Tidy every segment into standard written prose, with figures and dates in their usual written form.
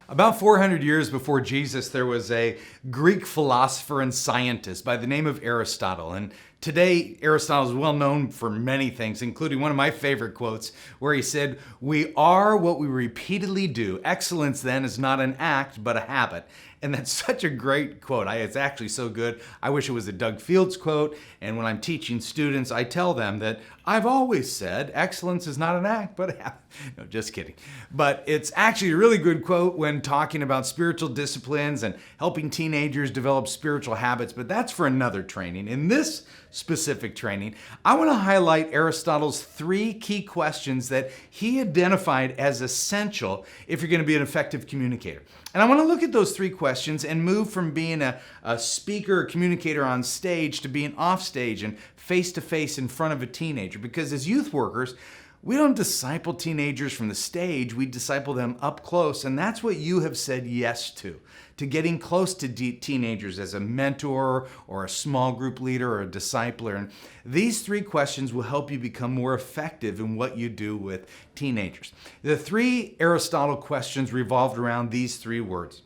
About 400 years before Jesus, there was a Greek philosopher and scientist by the name of Aristotle. And today, Aristotle is well known for many things, including one of my favorite quotes, where he said, "We are what we repeatedly do. Excellence, then, is not an act, but a habit." And that's such a great quote. It's actually so good. I wish it was a Doug Fields quote. And when I'm teaching students, I tell them that I've always said excellence is not an act, but a habit. No, just kidding. But it's actually a really good quote when talking about spiritual disciplines and helping teenagers develop spiritual habits. But that's for another training. In this specific training, I want to highlight Aristotle's 3 key questions that he identified as essential if you're going to be an effective communicator. And I want to look at those 3 questions and move from being a speaker or communicator on stage to being off stage and face-to-face in front of a teenager. Because as youth workers, we don't disciple teenagers from the stage, we disciple them up close. And that's what you have said yes to getting close to teenagers as a mentor or a small group leader or a discipler. And these 3 questions will help you become more effective in what you do with teenagers. The 3 Aristotle questions revolved around these 3 words: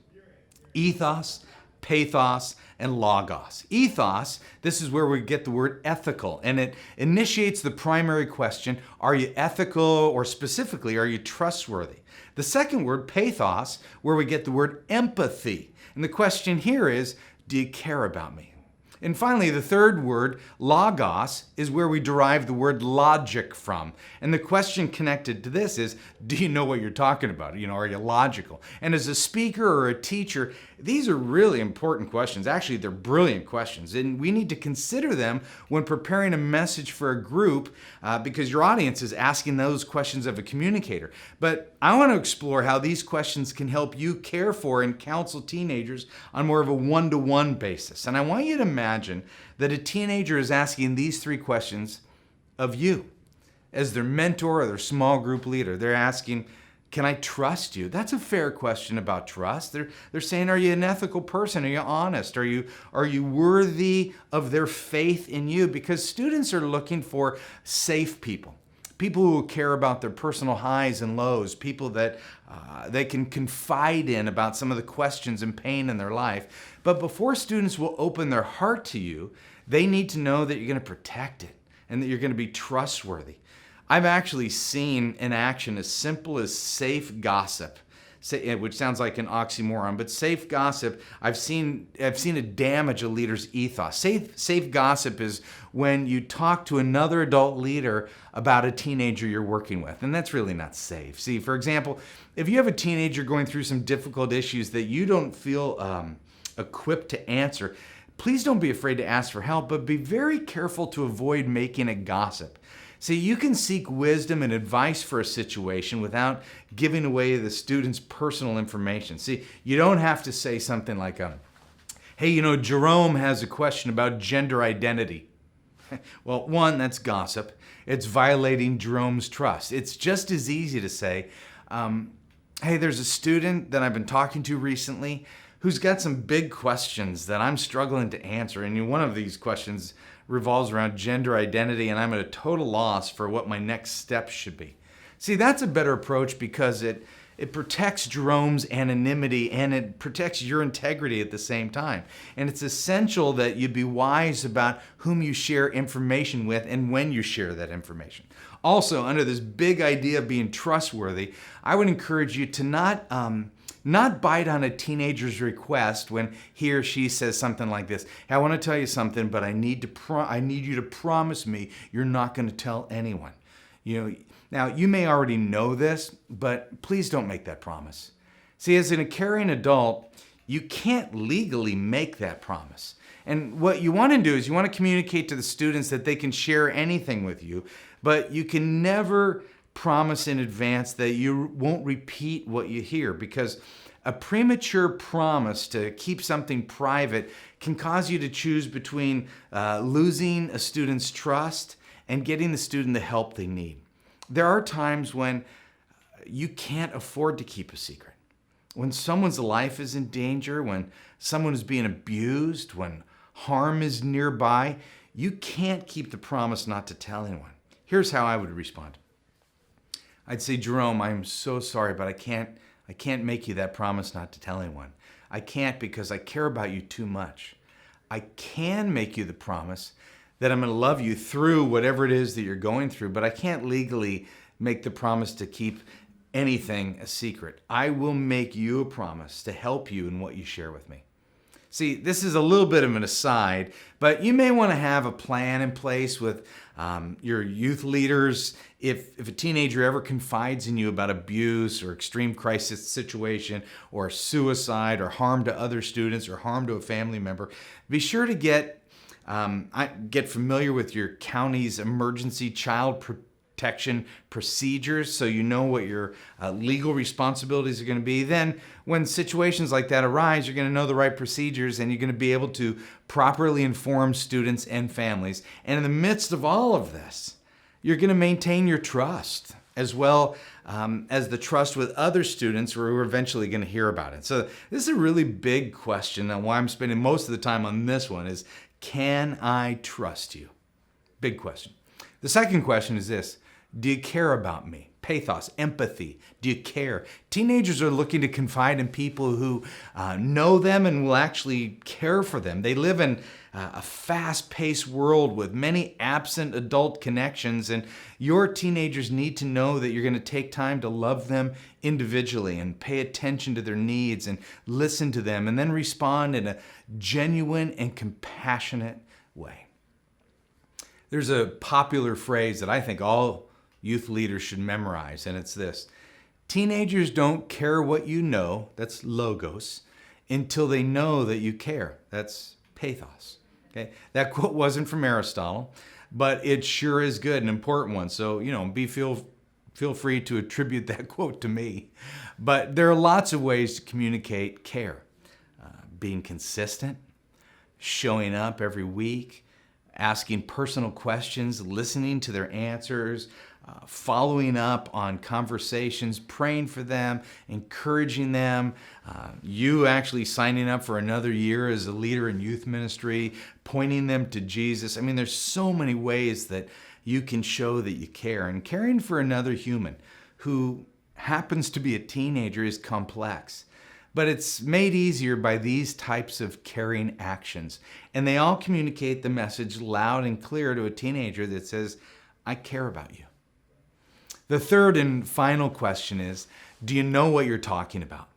ethos, pathos, and logos. Ethos, this is where we get the word ethical, and it initiates the primary question: are you ethical, or specifically, are you trustworthy? The second word, pathos, where we get the word empathy. And the question here is, do you care about me? And finally, the third word, logos, is where we derive the word logic from. And the question connected to this is, do you know what you're talking about? Are you logical? And as a speaker or a teacher, these are really important questions. Actually, they're brilliant questions. And we need to consider them when preparing a message for a group because your audience is asking those questions of a communicator. But I want to explore how these questions can help you care for and counsel teenagers on more of a one-to-one basis. And I want you to imagine that a teenager is asking these 3 questions of you as their mentor or their small group leader. They're asking, can I trust you? That's a fair question about trust. They're saying, are you an ethical person? Are you honest? Are you worthy of their faith in you? Because students are looking for safe people. People who care about their personal highs and lows, people that they can confide in about some of the questions and pain in their life. But before students will open their heart to you, they need to know that you're going to protect it and that you're going to be trustworthy. I've actually seen in action as simple as safe gossip, which sounds like an oxymoron, but safe gossip, I've seen it damage a leader's ethos. Safe gossip is when you talk to another adult leader about a teenager you're working with, and that's really not safe. See, for example, if you have a teenager going through some difficult issues that you don't feel equipped to answer, please don't be afraid to ask for help, but be very careful to avoid making it gossip. See, you can seek wisdom and advice for a situation without giving away the student's personal information. See, you don't have to say something like, hey, Jerome has a question about gender identity. Well, one, that's gossip. It's violating Jerome's trust. It's just as easy to say, hey, there's a student that I've been talking to recently who's got some big questions that I'm struggling to answer. And one of these questions revolves around gender identity, and I'm at a total loss for what my next steps should be. See, that's a better approach because it protects Jerome's anonymity and it protects your integrity at the same time. And it's essential that you be wise about whom you share information with and when you share that information. Also, under this big idea of being trustworthy, I would encourage you to not bite on a teenager's request when he or she says something like this. Hey, I want to tell you something, but I need you to promise me you're not going to tell anyone. Now, you may already know this, but please don't make that promise. See, as a caring adult, you can't legally make that promise. And what you want to do is you want to communicate to the students that they can share anything with you, but you can never promise in advance that you won't repeat what you hear, because a premature promise to keep something private can cause you to choose between losing a student's trust and getting the student the help they need. There are times when you can't afford to keep a secret. When someone's life is in danger, when someone is being abused, when harm is nearby, you can't keep the promise not to tell anyone. Here's how I would respond. I'd say, Jerome, I'm so sorry, but I can't make you that promise not to tell anyone. I can't because I care about you too much. I can make you the promise that I'm going to love you through whatever it is that you're going through, but I can't legally make the promise to keep anything a secret. I will make you a promise to help you in what you share with me. See, this is a little bit of an aside, but you may want to have a plan in place with your youth leaders. If a teenager ever confides in you about abuse or extreme crisis situation or suicide or harm to other students or harm to a family member, be sure to get familiar with your county's emergency child protection procedures so you know what your legal responsibilities are going to be. Then when situations like that arise, you're going to know the right procedures and you're going to be able to properly inform students and families. And in the midst of all of this, you're going to maintain your trust as well as the trust with other students who are eventually going to hear about it. So this is a really big question, and why I'm spending most of the time on this one is, can I trust you? Big question. The second question is this: do you care about me? Pathos, empathy. Do you care? Teenagers are looking to confide in people who know them and will actually care for them. They live in a fast-paced world with many absent adult connections, and your teenagers need to know that you're going to take time to love them individually and pay attention to their needs and listen to them and then respond in a genuine and compassionate way. There's a popular phrase that I think all youth leaders should memorize, and it's this: teenagers don't care what you know, that's logos, until they know that you care. That's pathos. Okay? That quote wasn't from Aristotle, but it sure is good, an important one. So, feel free to attribute that quote to me. But there are lots of ways to communicate care. Being consistent, showing up every week, asking personal questions, listening to their answers, following up on conversations, praying for them, encouraging them, you actually signing up for another year as a leader in youth ministry, pointing them to Jesus. I mean, there's so many ways that you can show that you care. And caring for another human who happens to be a teenager is complex. But it's made easier by these types of caring actions. And they all communicate the message loud and clear to a teenager that says, I care about you. The third and final question is, do you know what you're talking about?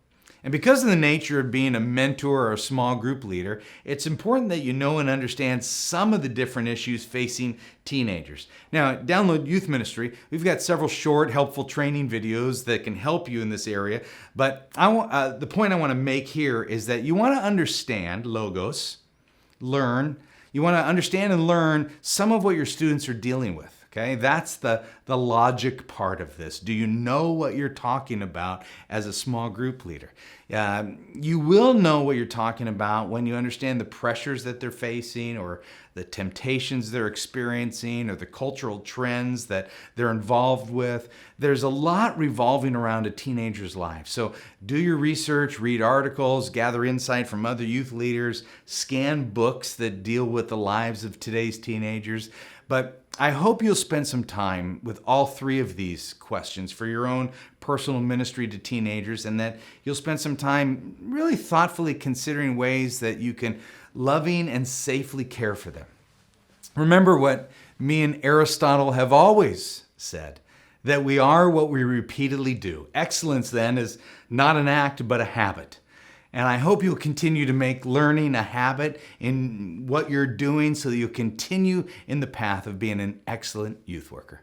And because of the nature of being a mentor or a small group leader, it's important that you know and understand some of the different issues facing teenagers. Now, at Download Youth Ministry, we've got several short, helpful training videos that can help you in this area. But the point I want to make here is that you want to understand logos, learn. You want to understand and learn some of what your students are dealing with. Okay, that's the logic part of this. Do you know what you're talking about as a small group leader? You will know what you're talking about when you understand the pressures that they're facing or the temptations they're experiencing or the cultural trends that they're involved with. There's a lot revolving around a teenager's life. So do your research, read articles, gather insight from other youth leaders, scan books that deal with the lives of today's teenagers. But I hope you'll spend some time with all three of these questions for your own personal ministry to teenagers, and that you'll spend some time really thoughtfully considering ways that you can loving and safely care for them. Remember what me and Aristotle have always said, that we are what we repeatedly do. Excellence, then, is not an act, but a habit. And I hope you'll continue to make learning a habit in what you're doing so that you'll continue in the path of being an excellent youth worker.